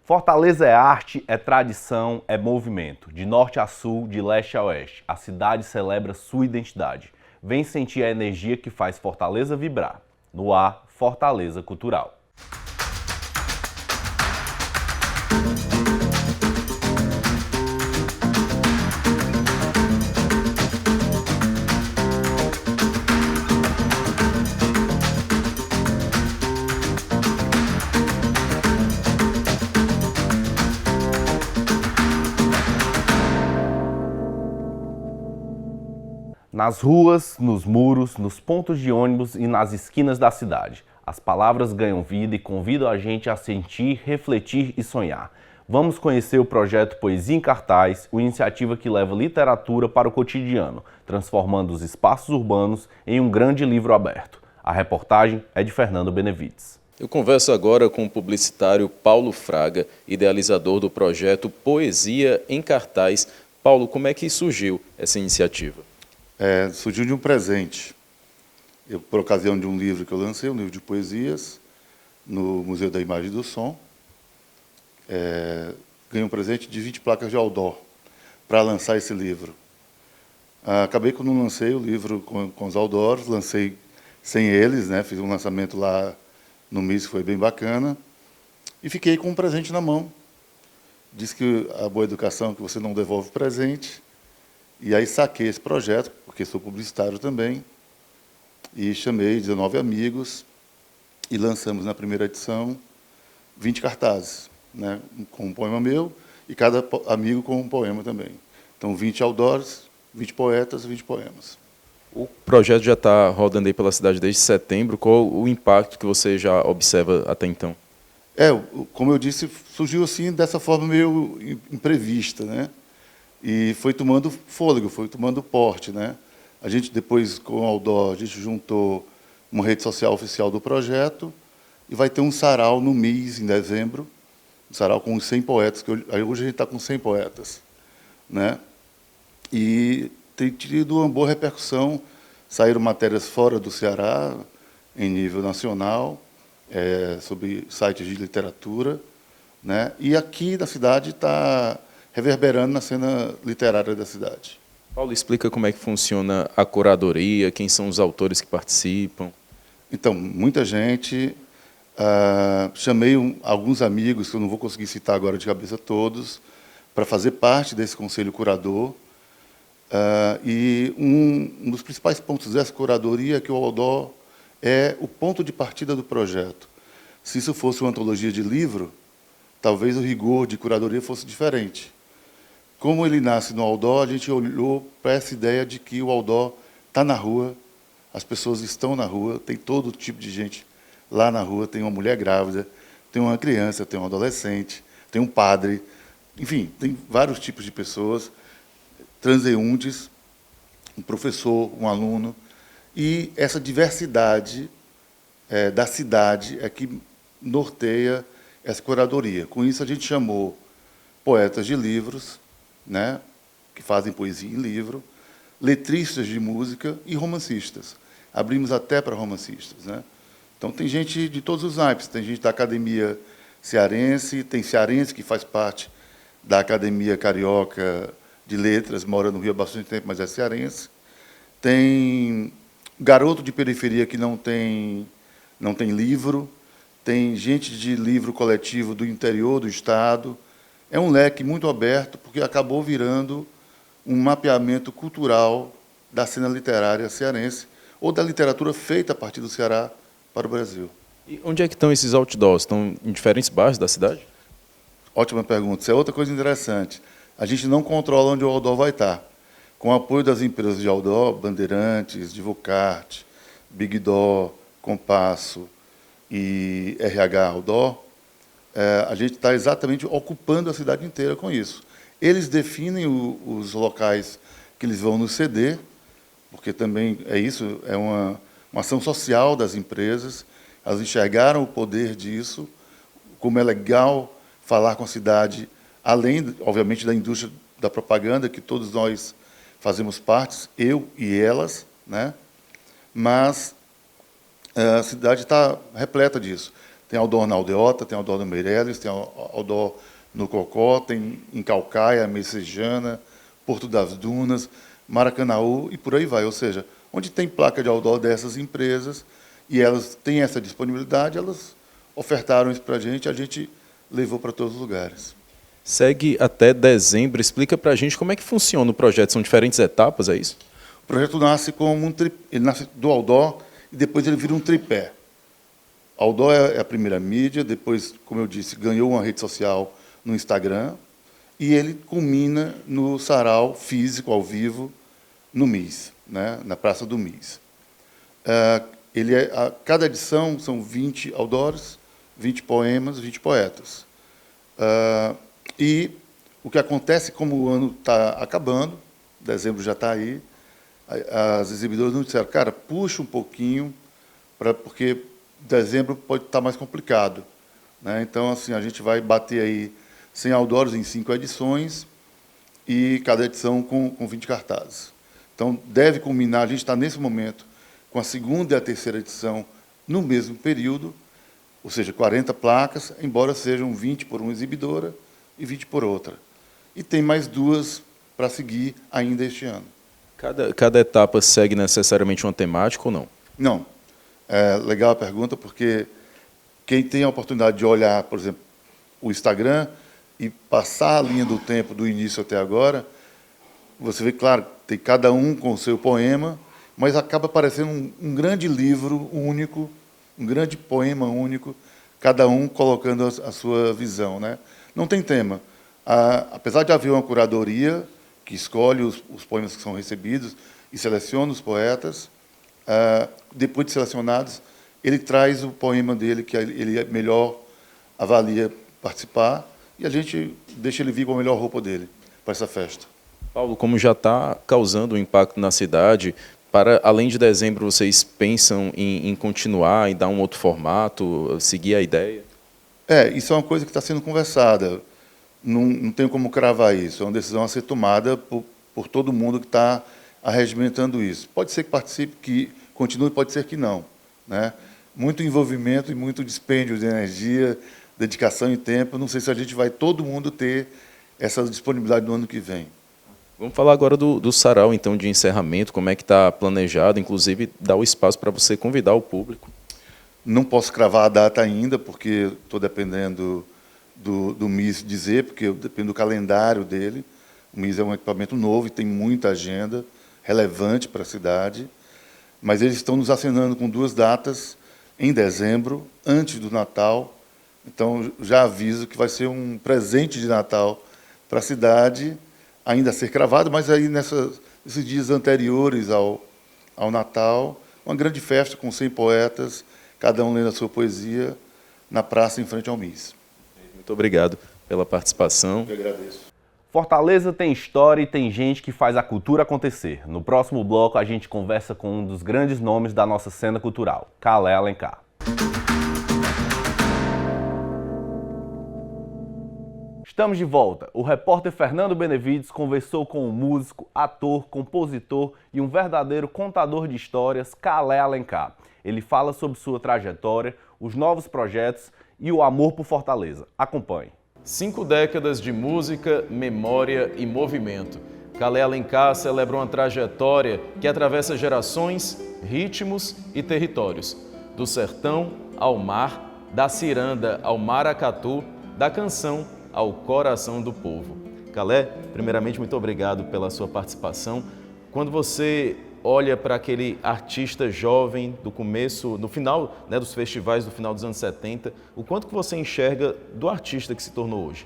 Fortaleza é arte, é tradição, é movimento. De norte a sul, de leste a oeste, a cidade celebra sua identidade. Vem sentir a energia que faz Fortaleza vibrar. No ar, Fortaleza Cultural. Nas ruas, nos muros, nos pontos de ônibus e nas esquinas da cidade, as palavras ganham vida e convidam a gente a sentir, refletir e sonhar. Vamos conhecer o projeto Poesia em Cartaz, uma iniciativa que leva literatura para o cotidiano, transformando os espaços urbanos em um grande livro aberto. A reportagem é de Fernando Benevides. Eu converso agora com o publicitário Paulo Fraga, idealizador do projeto Poesia em Cartaz. Paulo, como é que surgiu essa iniciativa? Surgiu de um presente. Por ocasião de um livro que eu lancei, um livro de poesias, no Museu da Imagem e do Som, ganhei um presente de 20 placas de outdoor para lançar esse livro. Acabei que eu não lancei o livro com os outdoors, lancei sem eles, né? Fiz um lançamento lá no MIS, que foi bem bacana, e fiquei com um presente na mão. Diz que a boa educação é que você não devolve presente. E aí saquei esse projeto, porque sou publicitário também, e chamei 19 amigos e lançamos na primeira edição 20 cartazes, né, com um poema meu e cada amigo com um poema também. Então, 20 outdoors, 20 poetas, 20 poemas. O projeto já está rodando aí pela cidade desde setembro. Qual o impacto que você já observa até então? Como eu disse, surgiu assim dessa forma meio imprevista, né? E foi tomando fôlego, foi tomando porte, né? A gente depois, com o outdoor, a gente juntou uma rede social oficial do projeto e vai ter um sarau no MIS, em dezembro, um sarau com uns 100 poetas, que hoje a gente está com 100 poetas, né? E tem tido uma boa repercussão, saíram matérias fora do Ceará, em nível nacional, sobre sites de literatura, né? E aqui na cidade está reverberando na cena literária da cidade. Paulo, explica como é que funciona a curadoria, quem são os autores que participam. Então, muita gente, chamei alguns amigos, que eu não vou conseguir citar agora de cabeça todos, para fazer parte desse conselho curador, e um dos principais pontos dessa curadoria é que o outdoor é o ponto de partida do projeto. Se isso fosse uma antologia de livro, talvez o rigor de curadoria fosse diferente. Como ele nasce no outdoor, a gente olhou para essa ideia de que o outdoor está na rua, as pessoas estão na rua, tem todo tipo de gente lá na rua, tem uma mulher grávida, tem uma criança, tem um adolescente, tem um padre, enfim, tem vários tipos de pessoas, transeuntes, um professor, um aluno, e essa diversidade da cidade é que norteia essa curadoria. Com isso, a gente chamou poetas de livros, né, que fazem poesia em livro, letristas de música e romancistas. Abrimos até para romancistas, né? Então, tem gente de todos os naipes. Tem gente da Academia Cearense, tem cearense que faz parte da Academia Carioca de Letras, mora no Rio há bastante tempo, mas é cearense. Tem garoto de periferia que não tem livro, tem gente de livro coletivo do interior do estado. É um leque muito aberto, porque acabou virando um mapeamento cultural da cena literária cearense, ou da literatura feita a partir do Ceará para o Brasil. E onde é que estão esses outdoors? Estão em diferentes bairros da cidade? Ótima pergunta. Isso é outra coisa interessante. A gente não controla onde o outdoor vai estar. Com o apoio das empresas de outdoor, Bandeirantes, Divocart, Big Door, Compasso e RH Outdoor, a gente está exatamente ocupando a cidade inteira com isso. Eles definem os locais que eles vão nos ceder, porque também é uma ação social das empresas. Elas enxergaram o poder disso, como é legal falar com a cidade, além, obviamente, da indústria da propaganda, que todos nós fazemos parte, eu e elas, né? Mas a cidade está repleta disso. Tem outdoor na Aldeota, tem outdoor no Meireles, tem outdoor no Cocó, tem em Caucaia, Messejana, Porto das Dunas, Maracanaú e por aí vai. Ou seja, onde tem placa de outdoor dessas empresas e elas têm essa disponibilidade, elas ofertaram isso para a gente levou para todos os lugares. Segue até dezembro. Explica para a gente como é que funciona o projeto. São diferentes etapas, é isso? O projeto nasce como ele nasce do outdoor e depois ele vira um tripé. O outdoor é a primeira mídia, depois, como eu disse, ganhou uma rede social no Instagram e ele culmina no sarau físico, ao vivo, no MIS, né, na Praça do MIS. Cada edição são 20 outdoors, 20 poemas, 20 poetas. E o que acontece, como o ano está acabando, dezembro já está aí, as exibidoras nos disseram, cara, puxa um pouquinho, porque dezembro pode estar mais complicado, né? Então, assim, a gente vai bater aí 100 outdoors em 5 edições e cada edição com 20 cartazes. Então, deve culminar, a gente está nesse momento com a segunda e a terceira edição no mesmo período, ou seja, 40 placas, embora sejam 20 por uma exibidora e 20 por outra. E tem mais 2 para seguir ainda este ano. Cada etapa segue necessariamente uma temática ou não? Não. É legal a pergunta, porque quem tem a oportunidade de olhar, por exemplo, o Instagram e passar a linha do tempo do início até agora, você vê, claro, tem cada um com o seu poema, mas acaba parecendo um grande livro único, um grande poema único, cada um colocando a sua visão, né? Não tem tema. Apesar de haver uma curadoria que escolhe os poemas que são recebidos e seleciona os poetas, depois de selecionados, ele traz o poema dele, que ele melhor avalia participar, e a gente deixa ele vir com a melhor roupa dele para essa festa. Paulo, como já está causando um impacto na cidade, além de dezembro, vocês pensam em continuar, em dar um outro formato, seguir a ideia? Isso é uma coisa que está sendo conversada. Não tenho como cravar isso. É uma decisão a ser tomada por todo mundo que está arregimentando isso. Pode ser que participe, que continue, pode ser que não, né? Muito envolvimento e muito dispêndio de energia, dedicação e tempo. Não sei se a gente vai todo mundo ter essa disponibilidade no ano que vem. Vamos falar agora do sarau, então, de encerramento, como é que está planejado, inclusive dar o espaço para você convidar o público. Não posso cravar a data ainda, porque estou dependendo do MIS dizer, porque eu dependo do calendário dele. O MIS é um equipamento novo e tem muita agenda relevante para a cidade, mas eles estão nos acenando com 2 datas em dezembro, antes do Natal. Então, já aviso que vai ser um presente de Natal para a cidade, ainda a ser cravado, mas aí nesses dias anteriores ao Natal, uma grande festa com 100 poetas, cada um lendo a sua poesia, na praça em frente ao MIS. Muito obrigado pela participação. Eu agradeço. Fortaleza tem história e tem gente que faz a cultura acontecer. No próximo bloco a gente conversa com um dos grandes nomes da nossa cena cultural, Calé Alencar. Estamos de volta. O repórter Fernando Benevides conversou com um músico, ator, compositor e um verdadeiro contador de histórias, Calé Alencar. Ele fala sobre sua trajetória, os novos projetos e o amor por Fortaleza. Acompanhe. 5 décadas de música, memória e movimento. Calé Alencar celebra uma trajetória que atravessa gerações, ritmos e territórios. Do sertão ao mar, da ciranda ao maracatu, da canção ao coração do povo. Calé, primeiramente, muito obrigado pela sua participação. Quando você olha para aquele artista jovem do começo, no final, né, dos festivais do final dos anos 70, o quanto que você enxerga do artista que se tornou hoje?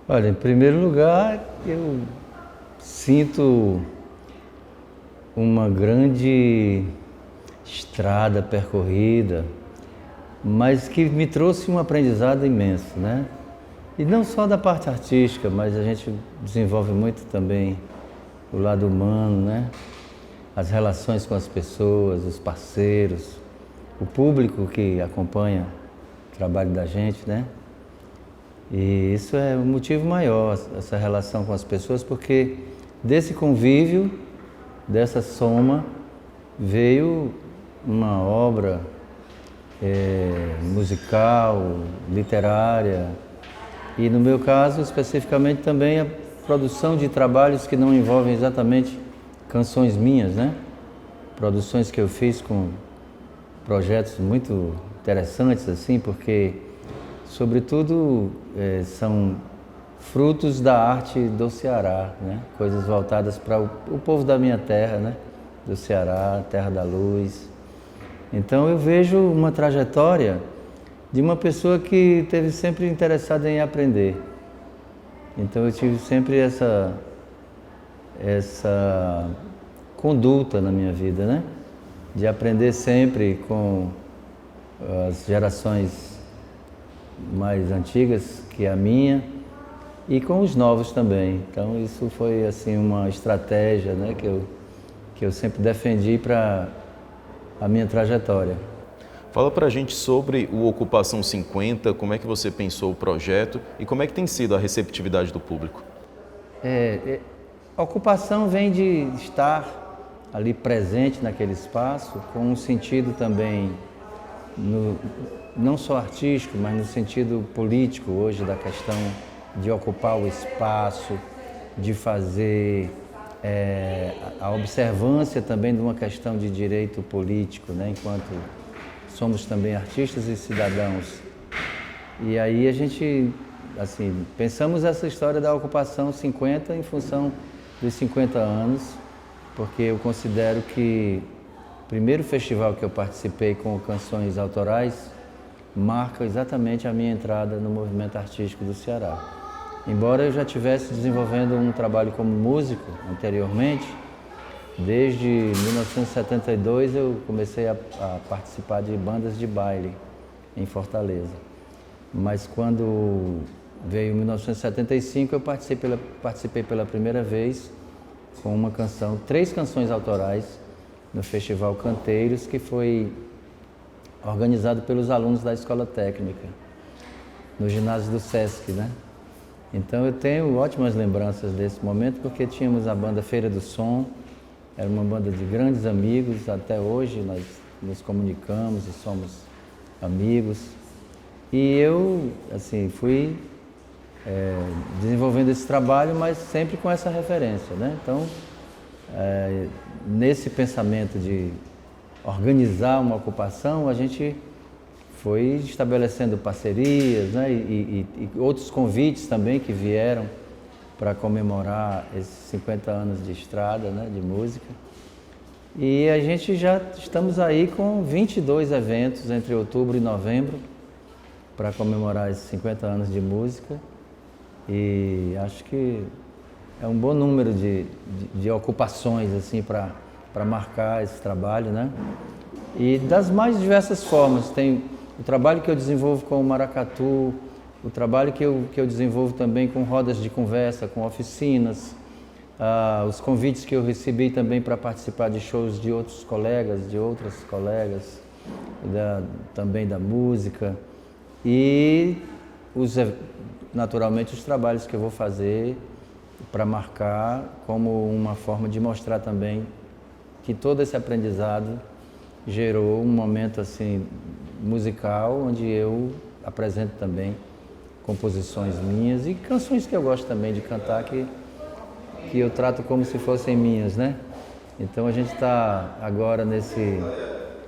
Olha, em primeiro lugar, eu sinto uma grande estrada percorrida, mas que me trouxe um aprendizado imenso, né? E não só da parte artística, mas a gente desenvolve muito também o lado humano, né? As relações com as pessoas, os parceiros, o público que acompanha o trabalho da gente, né? E isso é um motivo maior, essa relação com as pessoas, porque desse convívio, dessa soma, veio uma obra musical, literária e, no meu caso, especificamente também a produção de trabalhos que não envolvem exatamente canções minhas, né? Produções que eu fiz com projetos muito interessantes, assim, porque, sobretudo, são frutos da arte do Ceará, né? Coisas voltadas para o povo da minha terra, né? Do Ceará, terra da luz. Então eu vejo uma trajetória de uma pessoa que esteve sempre interessada em aprender. Então eu tive sempre essa conduta na minha vida, né? De aprender sempre com as gerações mais antigas que a minha e com os novos também. Então isso foi assim uma estratégia, né, que eu sempre defendi para a minha trajetória. Fala pra gente sobre o Ocupação 50, como é que você pensou o projeto e como é que tem sido a receptividade do público? A ocupação vem de estar ali presente naquele espaço com um sentido também, não só artístico, mas no sentido político hoje da questão de ocupar o espaço, de fazer a observância também de uma questão de direito político, né? Enquanto somos também artistas e cidadãos. E aí a gente, assim, pensamos essa história da Ocupação 50 em função dos 50 anos, porque eu considero que o primeiro festival que eu participei com canções autorais marca exatamente a minha entrada no movimento artístico do Ceará. Embora eu já estivesse desenvolvendo um trabalho como músico anteriormente, desde 1972 eu comecei a participar de bandas de baile em Fortaleza. Mas quando veio 1975 eu participei pela primeira vez com uma canção, 3 canções autorais no Festival Canteiros, que foi organizado pelos alunos da Escola Técnica, no ginásio do Sesc, né? Então eu tenho ótimas lembranças desse momento, porque tínhamos a banda Feira do Som, era uma banda de grandes amigos, até hoje nós nos comunicamos e somos amigos. E eu, assim, fui desenvolvendo esse trabalho, mas sempre com essa referência, né? Então, nesse pensamento de organizar uma ocupação, a gente foi estabelecendo parcerias, né? E outros convites também que vieram para comemorar esses 50 anos de estrada, né? De música. E a gente já estamos aí com 22 eventos entre outubro e novembro para comemorar esses 50 anos de música. E acho que é um bom número de ocupações assim para marcar esse trabalho, né? E das mais diversas formas. Tem o trabalho que eu desenvolvo com o maracatu, o trabalho que eu desenvolvo também com rodas de conversa, com oficinas, os convites que eu recebi também para participar de shows de outros colegas, de outras colegas, também da música. E naturalmente os trabalhos que eu vou fazer para marcar como uma forma de mostrar também que todo esse aprendizado gerou um momento assim musical onde eu apresento também composições minhas e canções que eu gosto também de cantar que eu trato como se fossem minhas, né? Então a gente está agora nesse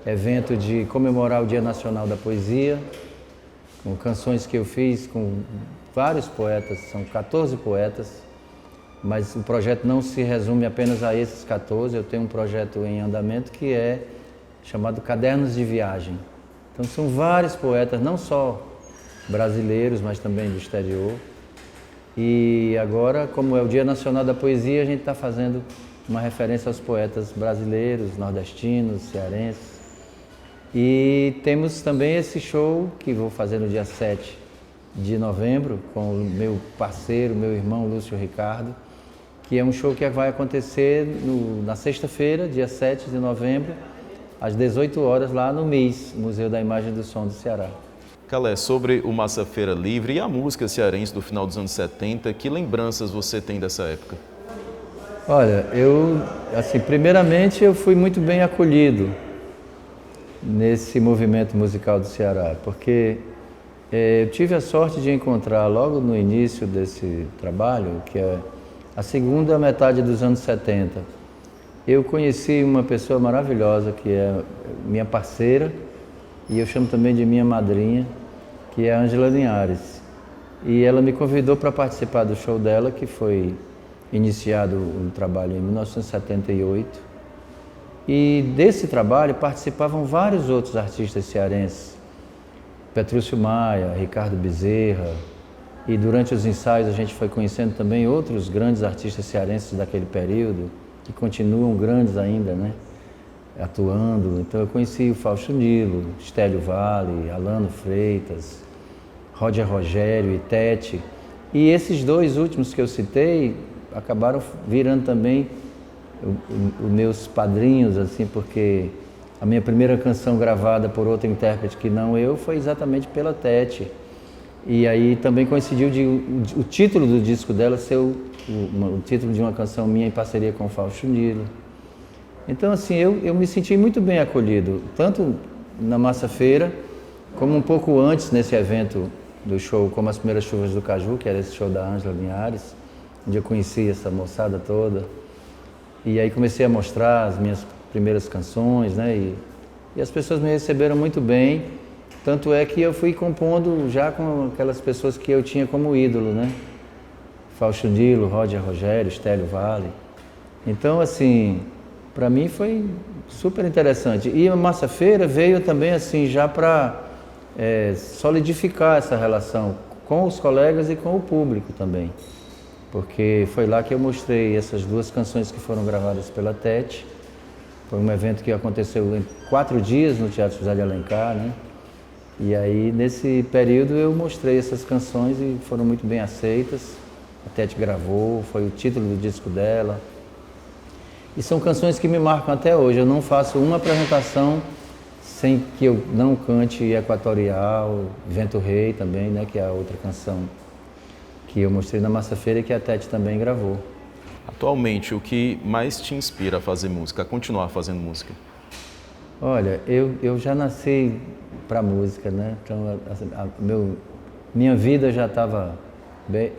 evento de comemorar o Dia Nacional da Poesia, com canções que eu fiz com vários poetas, são 14 poetas, mas o projeto não se resume apenas a esses 14, eu tenho um projeto em andamento que é chamado Cadernos de Viagem. Então são vários poetas, não só brasileiros, mas também do exterior. E agora, como é o Dia Nacional da Poesia, a gente está fazendo uma referência aos poetas brasileiros, nordestinos, cearenses. E temos também esse show que vou fazer no dia 7 de novembro com o meu parceiro, meu irmão Lúcio Ricardo, que é um show que vai acontecer na sexta-feira, dia 7 de novembro, às 18 horas, lá no MIS, Museu da Imagem e do Som do Ceará. Calé, sobre o Massa Feira Livre e a música cearense do final dos anos 70, que lembranças você tem dessa época? Olha, primeiramente eu fui muito bem acolhido nesse movimento musical do Ceará, porque eu tive a sorte de encontrar logo no início desse trabalho, que é a segunda metade dos anos 70, eu conheci uma pessoa maravilhosa que é minha parceira e eu chamo também de minha madrinha, que é a Ângela Linhares. E ela me convidou para participar do show dela, que foi iniciado o trabalho em 1978. E desse trabalho participavam vários outros artistas cearenses, Petrúcio Maia, Ricardo Bezerra, e durante os ensaios a gente foi conhecendo também outros grandes artistas cearenses daquele período, que continuam grandes ainda, né, atuando. Então eu conheci o Fausto Nilo, Stélio Vale, Alano Freitas, Roger Rogério e Tete. E esses dois últimos que eu citei acabaram virando também os meus padrinhos, assim, porque a minha primeira canção gravada por outro intérprete que não eu foi exatamente pela Tete. E aí também coincidiu de o título do disco dela ser o título de uma canção minha em parceria com o Fausto Nilo. Então, assim, eu me senti muito bem acolhido, tanto na Massa Feira, como um pouco antes nesse evento do show Como as Primeiras Chuvas do Caju, que era esse show da Ângela Linhares, onde eu conheci essa moçada toda. E aí comecei a mostrar as minhas primeiras canções, né? E as pessoas me receberam muito bem. Tanto é que eu fui compondo já com aquelas pessoas que eu tinha como ídolo, né? Fausto Nilo, Roger Rogério, Stélio Vale. Então, assim, para mim foi super interessante. E a Massa Feira veio também, assim, já para solidificar essa relação com os colegas e com o público também. Porque foi lá que eu mostrei essas duas canções que foram gravadas pela Tete. Foi um evento que aconteceu em 4 dias no Teatro José de Alencar, né? E aí, nesse período, eu mostrei essas canções e foram muito bem aceitas. A Tete gravou, foi o título do disco dela. E são canções que me marcam até hoje. Eu não faço uma apresentação sem que eu não cante Equatorial, Vento Rei também, né? Que é a outra canção que eu mostrei na Massa Feira e que a Tete também gravou. Atualmente, o que mais te inspira a fazer música, a continuar fazendo música? Olha, eu já nasci para música, né? Então, assim, minha vida já estava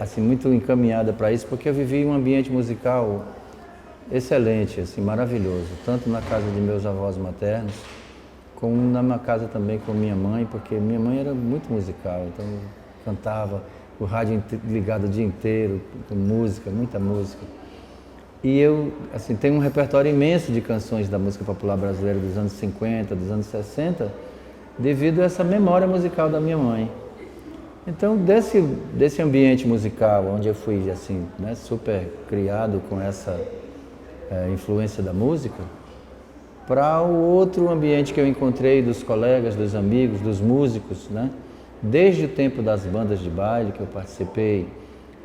assim, muito encaminhada para isso, porque eu vivi um ambiente musical excelente, assim, maravilhoso, tanto na casa de meus avós maternos, como na minha casa também com minha mãe, porque minha mãe era muito musical, então cantava, o rádio ligado o dia inteiro, com música, muita música. E eu, assim, tenho um repertório imenso de canções da música popular brasileira dos anos 50, dos anos 60, devido a essa memória musical da minha mãe. Então, desse ambiente musical, onde eu fui, assim, né, super criado com essa influência da música, para o outro ambiente que eu encontrei dos colegas, dos amigos, dos músicos, né, desde o tempo das bandas de baile que eu participei,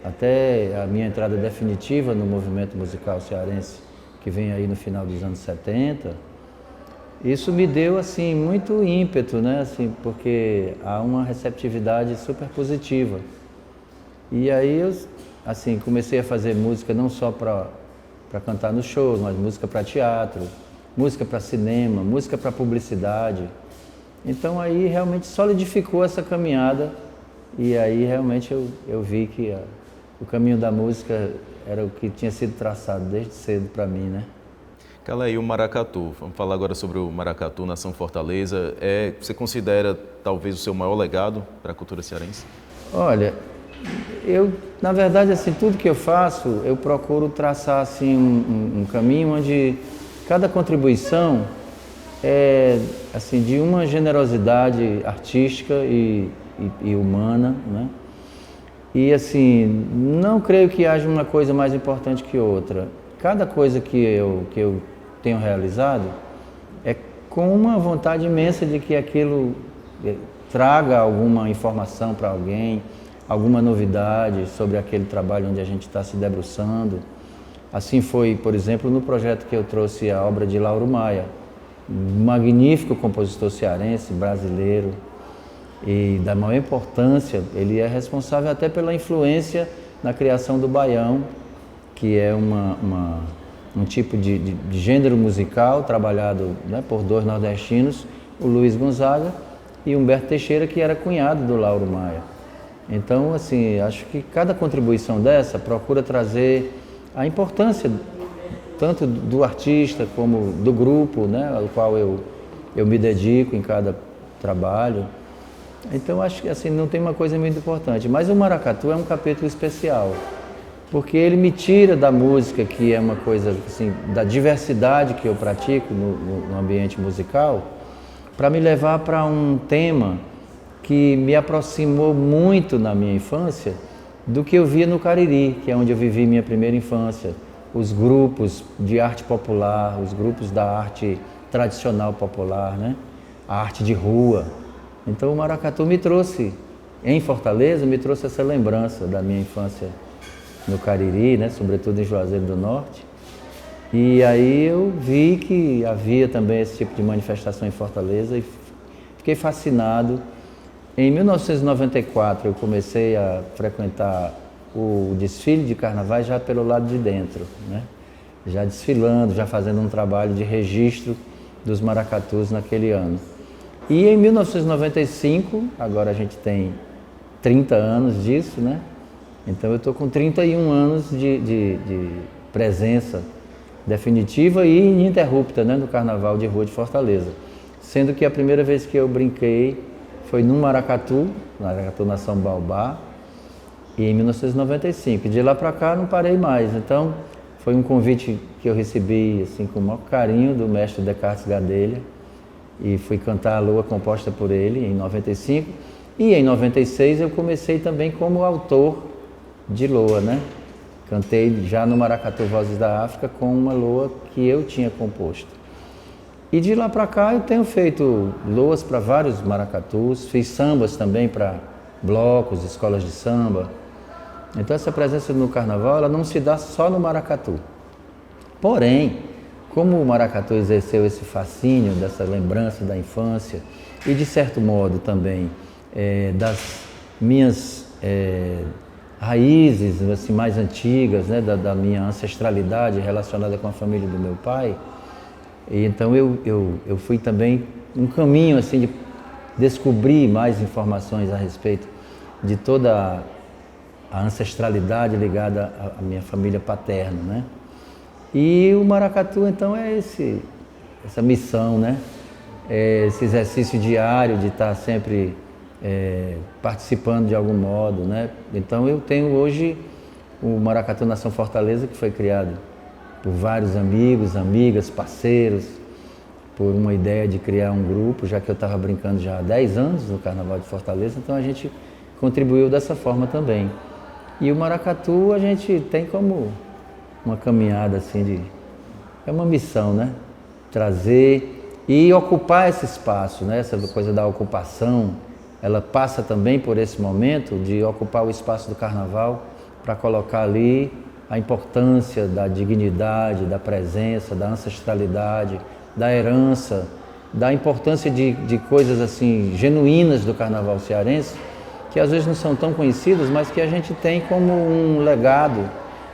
até a minha entrada definitiva no movimento musical cearense, que vem aí no final dos anos 70, isso me deu, assim, muito ímpeto, né, assim, porque há uma receptividade super positiva. E aí eu, assim, comecei a fazer música não só para cantar nos shows, mas música para teatro, música para cinema, música para publicidade. Então aí realmente solidificou essa caminhada e aí realmente eu vi que o caminho da música era o que tinha sido traçado desde cedo para mim, né? Cala aí, o maracatu. Vamos falar agora sobre o maracatu, nação Fortaleza. Você considera talvez o seu maior legado para a cultura cearense? Olha, eu, na verdade, assim, tudo que eu faço, eu procuro traçar assim um caminho onde cada contribuição é, assim, de uma generosidade artística e humana, né? E, assim, não creio que haja uma coisa mais importante que outra. Cada coisa que eu tenho realizado é com uma vontade imensa de que aquilo traga alguma informação para alguém, alguma novidade sobre aquele trabalho onde a gente está se debruçando. Assim foi, por exemplo, no projeto que eu trouxe a obra de Lauro Maia, um magnífico compositor cearense, brasileiro, e da maior importância. Ele é responsável até pela influência na criação do baião, que é um tipo de gênero musical trabalhado, né, por 2 nordestinos o Luiz Gonzaga e Humberto Teixeira, que era cunhado do Lauro Maia. Então, assim, acho que cada contribuição dessa procura trazer a importância tanto do artista como do grupo, né, ao qual eu me dedico em cada trabalho. Então, acho que assim, não tem uma coisa muito importante. Mas o maracatu é um capítulo especial, porque ele me tira da música, que é uma coisa assim, da diversidade que eu pratico no ambiente musical, para me levar para um tema que me aproximou muito na minha infância do que eu via no Cariri, que é onde eu vivi minha primeira infância. Os grupos de arte popular, os grupos da arte tradicional popular, né? A arte de rua. Então o maracatu me trouxe, em Fortaleza, me trouxe essa lembrança da minha infância no Cariri, né? Sobretudo em Juazeiro do Norte. E aí eu vi que havia também esse tipo de manifestação em Fortaleza e fiquei fascinado. Em 1994 eu comecei a frequentar o desfile de carnavais já pelo lado de dentro, né? Já desfilando, já fazendo um trabalho de registro dos maracatus naquele ano. E em 1995, agora a gente tem 30 anos disso, né? Então eu estou com 31 anos de presença definitiva e ininterrupta, né, no Carnaval de Rua de Fortaleza. Sendo que a primeira vez que eu brinquei foi no Maracatu Nação Baobá, e em 1995. De lá para cá não parei mais. Então foi um convite que eu recebi assim, com o maior carinho do mestre Descartes Gadelha, e fui cantar a Lua composta por ele em 95. E em 96 eu comecei também como autor de Loa, né? Cantei já no Maracatu Vozes da África com uma Loa que eu tinha composto. E de lá para cá eu tenho feito loas para vários maracatus, fiz sambas também para blocos, escolas de samba. Então essa presença no carnaval ela não se dá só no maracatu. Porém, como o maracatu exerceu esse fascínio dessa lembrança da infância e de certo modo também das minhas raízes assim, mais antigas, né, da minha ancestralidade relacionada com a família do meu pai, e então eu fui também um caminho assim de descobrir mais informações a respeito de toda a ancestralidade ligada à minha família paterna, né? E o maracatu então é essa missão, né? Esse exercício diário de estar sempre participando de algum modo, né? Então eu tenho hoje o Maracatu Nação Fortaleza, que foi criado por vários amigos, amigas, parceiros, por uma ideia de criar um grupo, já que eu estava brincando já há 10 anos no Carnaval de Fortaleza, então a gente contribuiu dessa forma também. E o maracatu a gente tem como uma caminhada assim é uma missão, né? Trazer e ocupar esse espaço, né? Essa coisa da ocupação, ela passa também por esse momento de ocupar o espaço do carnaval para colocar ali a importância da dignidade, da presença, da ancestralidade, da herança, da importância de coisas assim genuínas do carnaval cearense, que às vezes não são tão conhecidas, mas que a gente tem como um legado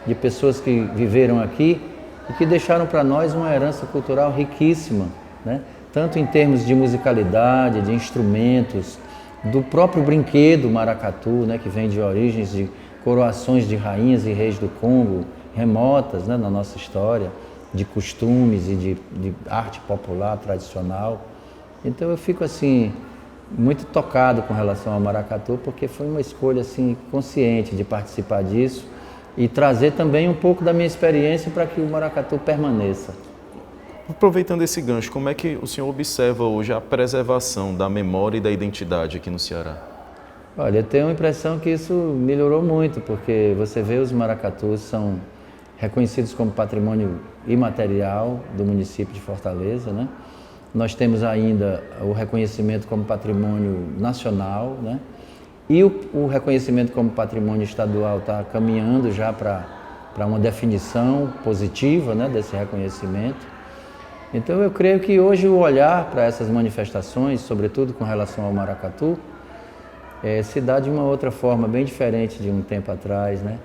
de pessoas que viveram aqui e que deixaram para nós uma herança cultural riquíssima, né? Tanto em termos de musicalidade, de instrumentos, do próprio brinquedo maracatu, né? Que vem de origens de coroações de rainhas e reis do Congo remotas, né? Na nossa história, de costumes e de arte popular tradicional. Então eu fico assim muito tocado com relação ao maracatu, porque foi uma escolha assim consciente de participar disso e trazer também um pouco da minha experiência para que o maracatu permaneça. Aproveitando esse gancho, como é que o senhor observa hoje a preservação da memória e da identidade aqui no Ceará? Olha, eu tenho a impressão que isso melhorou muito, porque você vê os maracatus são reconhecidos como patrimônio imaterial do município de Fortaleza, né? Nós temos ainda o reconhecimento como patrimônio nacional, né? E o reconhecimento como patrimônio estadual está caminhando já para uma definição positiva, né, desse reconhecimento. Então eu creio que hoje o olhar para essas manifestações, sobretudo com relação ao maracatu, se dá de uma outra forma, bem diferente de um tempo atrás, né?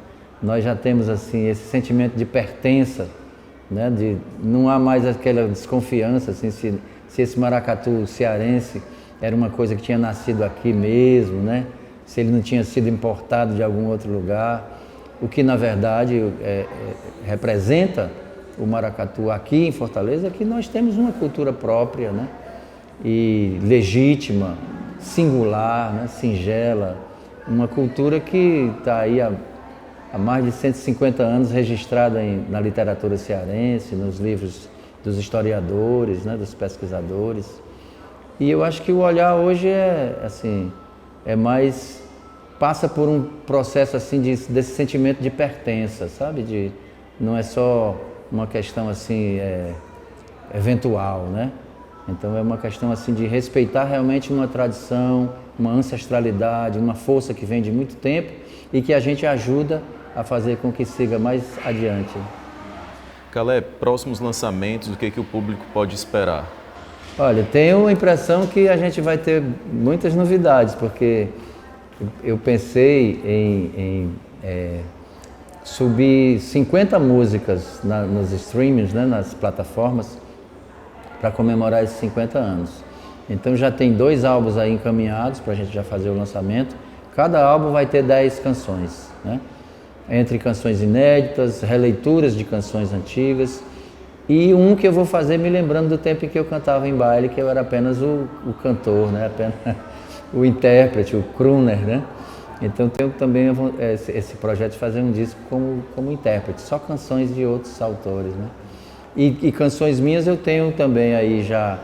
Nós já temos assim esse sentimento de pertença, né? Não há mais aquela desconfiança assim, se se esse maracatu cearense era uma coisa que tinha nascido aqui mesmo, né? Se ele não tinha sido importado de algum outro lugar. O que, na verdade, representa o maracatu aqui em Fortaleza é que nós temos uma cultura própria, né? E legítima, singular, né? Singela, uma cultura que está aí há mais de 150 anos registrada na literatura cearense, nos livros dos historiadores, né? Dos pesquisadores. E eu acho que o olhar hoje passa por um processo assim desse sentimento de pertença, sabe? Não é só uma questão assim eventual, né? Então é uma questão assim de respeitar realmente uma tradição, uma ancestralidade, uma força que vem de muito tempo e que a gente ajuda a fazer com que siga mais adiante. Caleb, próximos lançamentos, o que o público pode esperar? Olha, tenho a impressão que a gente vai ter muitas novidades, porque eu pensei em subir 50 músicas nos streamings, né, nas plataformas, para comemorar esses 50 anos. Então já tem 2 álbuns aí encaminhados para a gente já fazer o lançamento. Cada álbum vai ter 10 canções, né? Entre canções inéditas, releituras de canções antigas e um que eu vou fazer me lembrando do tempo em que eu cantava em baile, que eu era apenas o cantor, né? Apenas o intérprete, o crooner, né? Então tenho também esse projeto de fazer um disco como intérprete, só canções de outros autores, né? E canções minhas eu tenho também aí já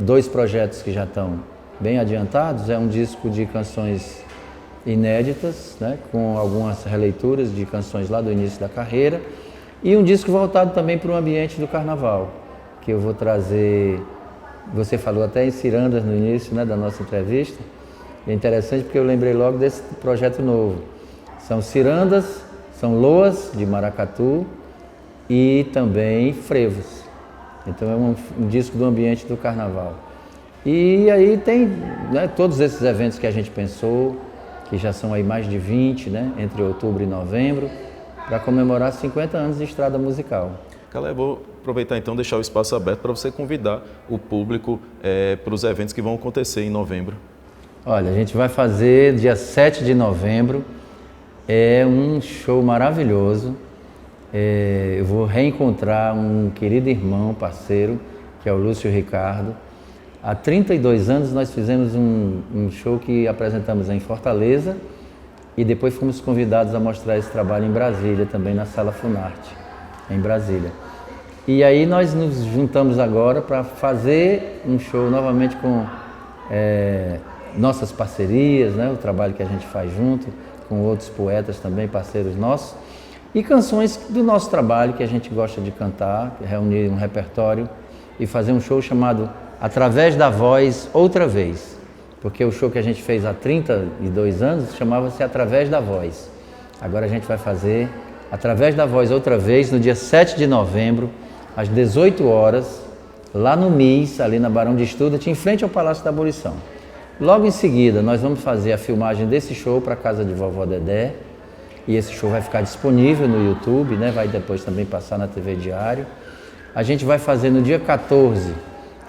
2 projetos que já estão bem adiantados. É um disco de canções inéditas, né, com algumas releituras de canções lá do início da carreira, e um disco voltado também para o ambiente do carnaval, que eu vou trazer. Você falou até em cirandas no início, né, da nossa entrevista. É interessante porque eu lembrei logo desse projeto novo. São cirandas, são loas de maracatu e também frevos. Então é um disco do ambiente do carnaval. E aí tem, né, todos esses eventos que a gente pensou, que já são aí mais de 20, né, entre outubro e novembro, para comemorar 50 anos de estrada musical. Caleb, vou aproveitar então e deixar o espaço aberto para você convidar o público para os eventos que vão acontecer em novembro. Olha, a gente vai fazer dia 7 de novembro, é um show maravilhoso. Eu vou reencontrar um querido irmão, parceiro, que é o Lúcio Ricardo. Há 32 anos nós fizemos um show que apresentamos em Fortaleza e depois fomos convidados a mostrar esse trabalho em Brasília, também na Sala Funarte, em Brasília. E aí nós nos juntamos agora para fazer um show novamente com nossas parcerias, né? O trabalho que a gente faz junto, com outros poetas também, parceiros nossos, e canções do nosso trabalho que a gente gosta de cantar, reunir um repertório e fazer um show chamado Através da Voz Outra Vez, porque o show que a gente fez há 32 anos chamava-se Através da Voz. Agora a gente vai fazer Através da Voz Outra Vez no dia 7 de novembro, às 18 horas, lá no MIS, ali na Barão de Estudat, em frente ao Palácio da Abolição. Logo em seguida, nós vamos fazer a filmagem desse show para a casa de Vovó Dedé, e esse show vai ficar disponível no YouTube, né? Vai depois também passar na TV Diário. A gente vai fazer no dia 14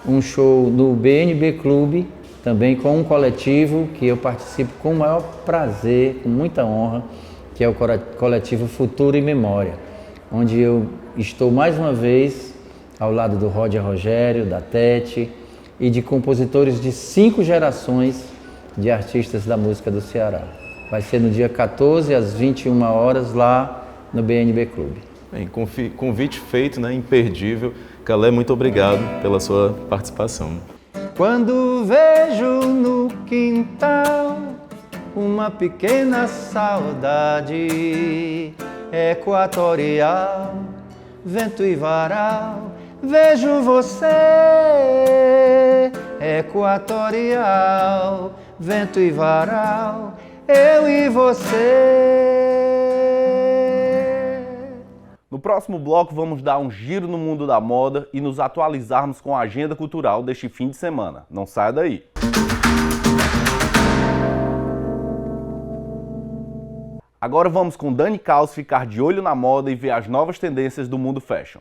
um show no BNB Clube, também com um coletivo que eu participo com o maior prazer, com muita honra, que é o coletivo Futuro e Memória, onde eu estou mais uma vez ao lado do Roger Rogério, da Tete e de compositores de 5 gerações de artistas da música do Ceará. Vai ser no dia 14 às 21 horas lá no BNB Clube. Bem, convite feito, né? Imperdível. Caleb, muito obrigado pela sua participação. Quando vejo no quintal uma pequena saudade equatorial, vento e varal, vejo você, equatorial, vento e varal, eu e você. No próximo bloco vamos dar um giro no mundo da moda e nos atualizarmos com a agenda cultural deste fim de semana. Não saia daí! Agora vamos com Dani Caos ficar de olho na moda e ver as novas tendências do mundo fashion.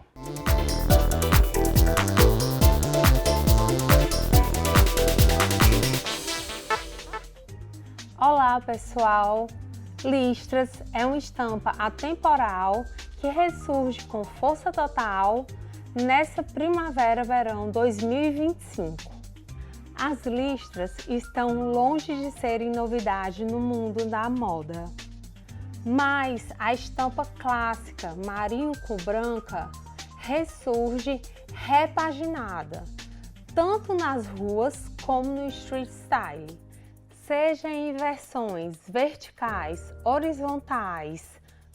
Olá pessoal! Listras é uma estampa atemporal que ressurge com força total nessa primavera-verão 2025. As listras estão longe de serem novidade no mundo da moda, mas a estampa clássica marinho com branca ressurge repaginada, tanto nas ruas como no street style, seja em versões verticais, horizontais,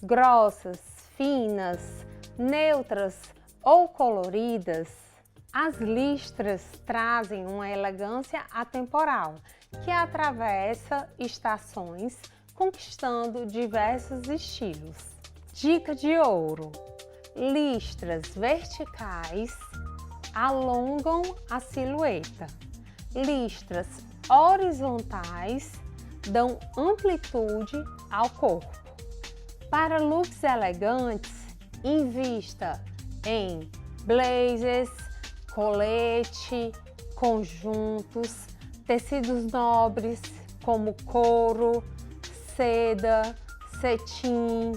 grossas, finas, neutras ou coloridas. As listras trazem uma elegância atemporal que atravessa estações, conquistando diversos estilos. Dica de ouro: listras verticais alongam a silhueta. Listras horizontais dão amplitude ao corpo. Para looks elegantes, invista em blazers, colete, conjuntos, tecidos nobres como couro, seda, cetim,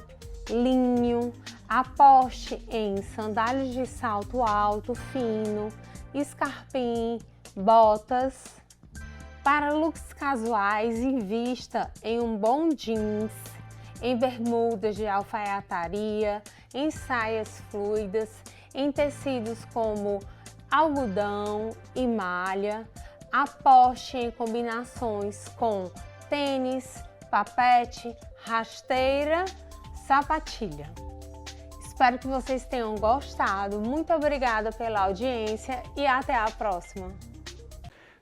linho. Aposte em sandálias de salto alto fino, escarpim, botas. Para looks casuais, invista em um bom jeans, em bermudas de alfaiataria, em saias fluidas, em tecidos como algodão e malha. Aposte em combinações com tênis, papete, rasteira, sapatilha. Espero que vocês tenham gostado. Muito obrigada pela audiência e até a próxima.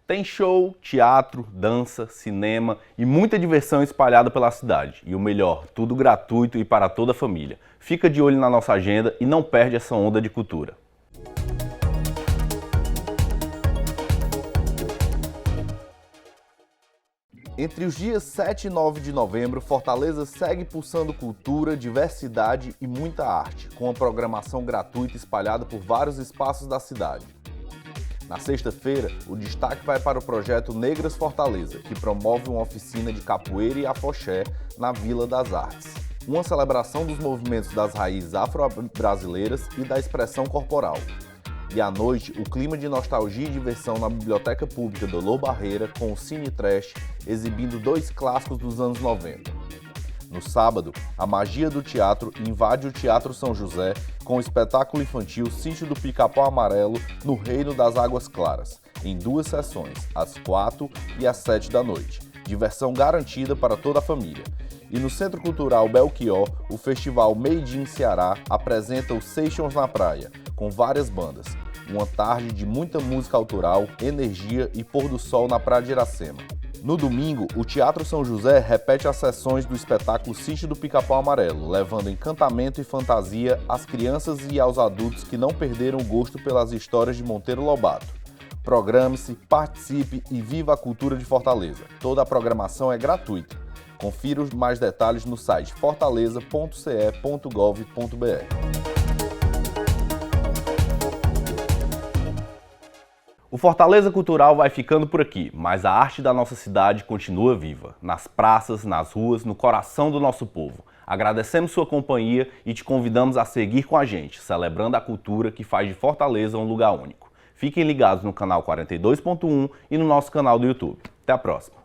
Tem show, teatro, dança, cinema e muita diversão espalhada pela cidade. E o melhor, tudo gratuito e para toda a família. Fica de olho na nossa agenda e não perde essa onda de cultura. Entre os dias 7 e 9 de novembro, Fortaleza segue pulsando cultura, diversidade e muita arte, com uma programação gratuita espalhada por vários espaços da cidade. Na sexta-feira, o destaque vai para o projeto Negras Fortaleza, que promove uma oficina de capoeira e afoxé na Vila das Artes. Uma celebração dos movimentos das raízes afro-brasileiras e da expressão corporal. E à noite, o clima de nostalgia e diversão na Biblioteca Pública do Lô Barreira com o Cine Trash, exibindo 2 clássicos dos anos 90. No sábado, a magia do teatro invade o Teatro São José com o espetáculo infantil Sítio do Pica-Pau Amarelo no Reino das Águas Claras, em 2 sessões, às 4 e às 7 da noite. Diversão garantida para toda a família. E no Centro Cultural Belchior, o festival Made in Ceará apresenta o Sessions na Praia, com várias bandas. Uma tarde de muita música autoral, energia e pôr do sol na Praia de Iracema. No domingo, o Teatro São José repete as sessões do espetáculo Sítio do Pica-Pau Amarelo, levando encantamento e fantasia às crianças e aos adultos que não perderam o gosto pelas histórias de Monteiro Lobato. Programe-se, participe e viva a cultura de Fortaleza. Toda a programação é gratuita. Confira os mais detalhes no site fortaleza.ce.gov.br. O Fortaleza Cultural vai ficando por aqui, mas a arte da nossa cidade continua viva, nas praças, nas ruas, no coração do nosso povo. Agradecemos sua companhia e te convidamos a seguir com a gente, celebrando a cultura que faz de Fortaleza um lugar único. Fiquem ligados no canal 42.1 e no nosso canal do YouTube. Até a próxima!